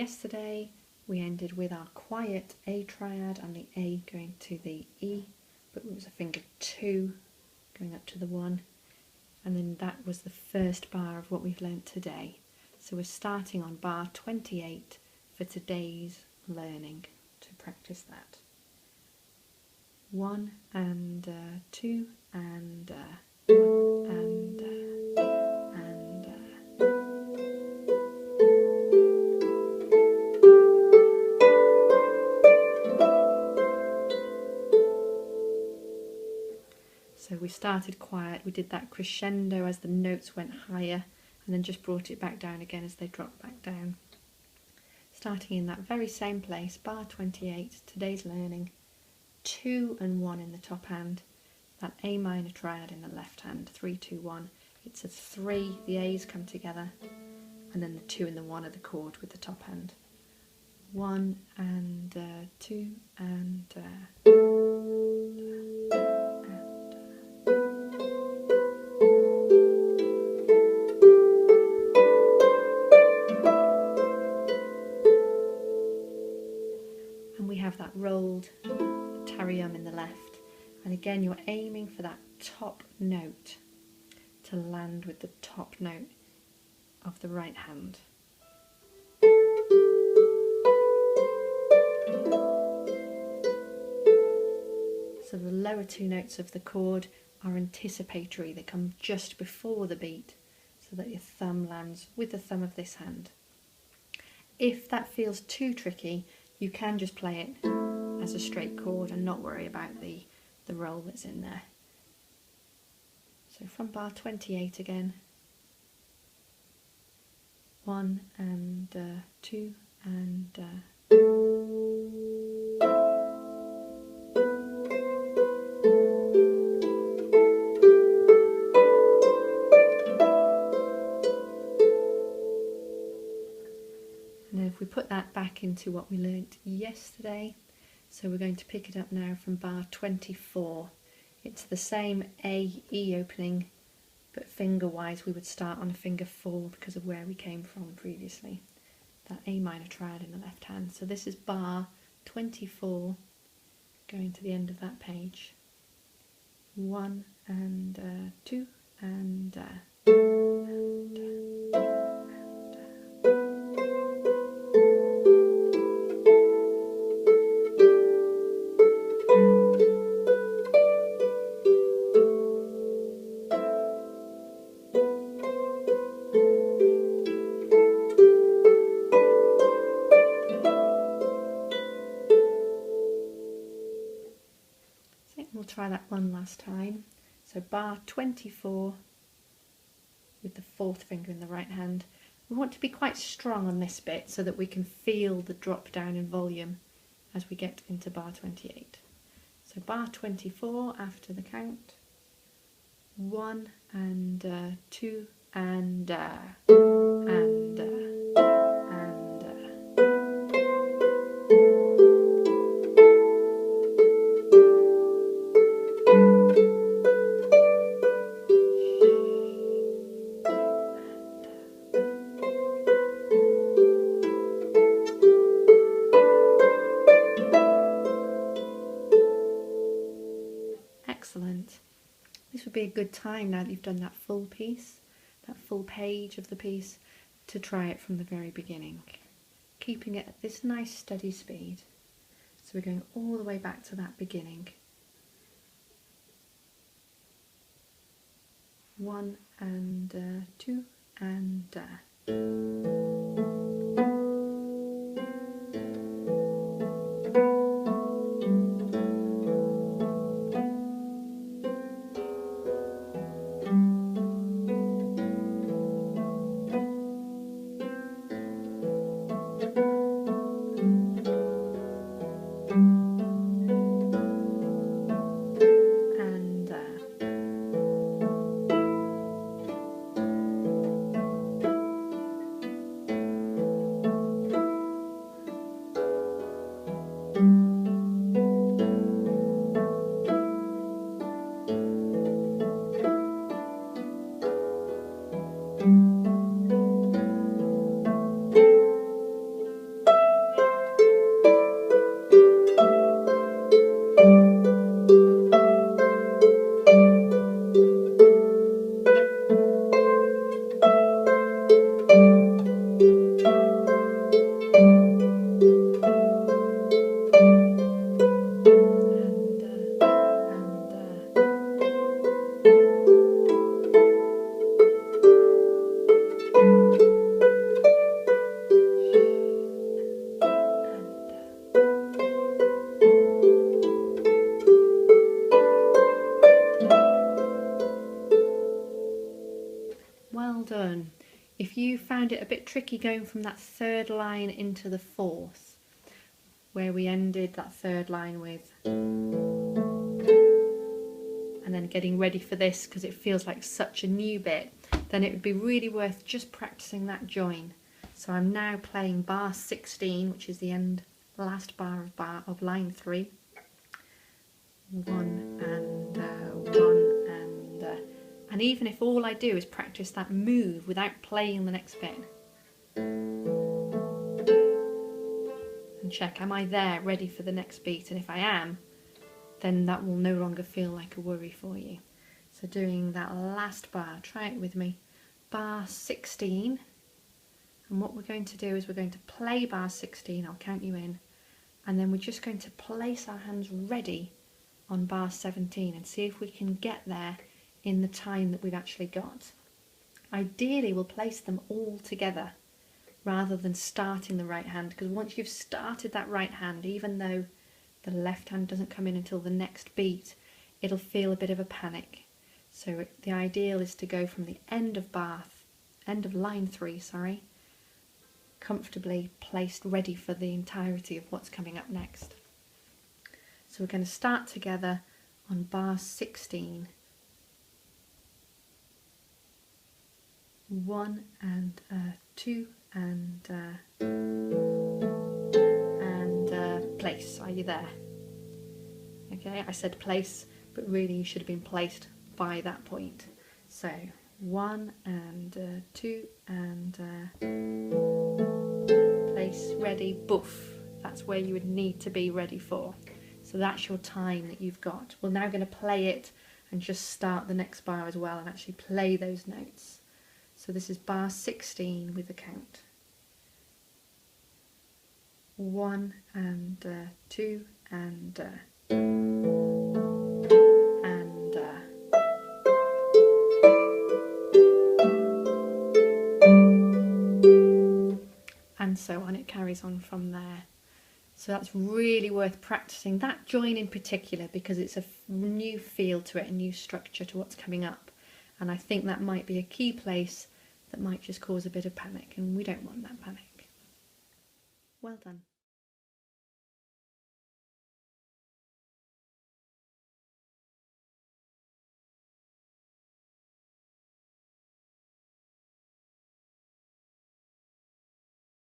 yesterday we ended with our quiet A triad and the A going to the E, but it was a finger 2 going up to the 1, and then that was the first bar of what we've learnt today. So we're starting on bar 28 for today's learning to practice that. 1 and 2 and 1 and So we started quiet, we did that crescendo as the notes went higher, and then just brought it back down again as they dropped back down. Starting in that very same place, bar 28, today's learning, 2 and 1 in the top hand, that A minor triad in the left hand, 3, 2, 1. It's a 3, the A's come together, and then the 2 and the 1 are the chord with the top hand. 1 and 2 and we have that rolled tarium in the left, and again you're aiming for that top note to land with the top note of the right hand. So the lower two notes of the chord are anticipatory, they come just before the beat so that your thumb lands with the thumb of this hand. If that feels too tricky, you can just play it as a straight chord and not worry about the roll that's in there. So from bar 28 again, 1 and 2 and now if we put that back into what we learnt yesterday, so we're going to pick it up now from bar 24. It's the same A, E opening, but finger wise we would start on finger 4 because of where we came from previously. That A minor triad in the left hand. So this is bar 24 going to the end of that page. 1 and 2 and we'll try that one last time. So bar 24 with the 4th finger in the right hand. We want to be quite strong on this bit so that we can feel the drop down in volume as we get into bar 28. So bar 24 after the count. 1 and 2 and Excellent. This would be a good time now that you've done that full piece, that full page of the piece, to try it from the very beginning, keeping it at this nice steady speed. So we're going all the way back to that beginning. 1 and 2 and you found it a bit tricky going from that third line into the fourth, where we ended that third line with, and then getting ready for this because it feels like such a new bit, then it would be really worth just practicing that join. So I'm now playing bar 16, which is the last bar of line 3. 1 and 1 and even if all I do is practice that move without playing the next bit, and check, am I there ready for the next beat? And if I am, then that will no longer feel like a worry for you. So doing that last bar, try it with me, bar 16, and what we're going to do is we're going to play bar 16, I'll count you in, and then we're just going to place our hands ready on bar 17 and see if we can get there in the time that we've actually got. Ideally we'll place them all together rather than starting the right hand, because once you've started that right hand, even though the left hand doesn't come in until the next beat, it'll feel a bit of a panic. So the ideal is to go from the end of line 3, comfortably placed ready for the entirety of what's coming up next. So we're going to start together on bar 16. 1 and 2 and place. Are you there? Okay, I said place, but really you should have been placed by that point. So 1 and 2 and place, ready, boof. That's where you would need to be ready for. So that's your time that you've got. We're now going to play it and just start the next bar as well and actually play those notes. So this is bar 16 with the count. 1 and 2 and so on. It carries on from there. So that's really worth practicing that join in particular, because it's a new feel to it, a new structure to what's coming up. And I think that might be a key place that might just cause a bit of panic, and we don't want that panic. Well done.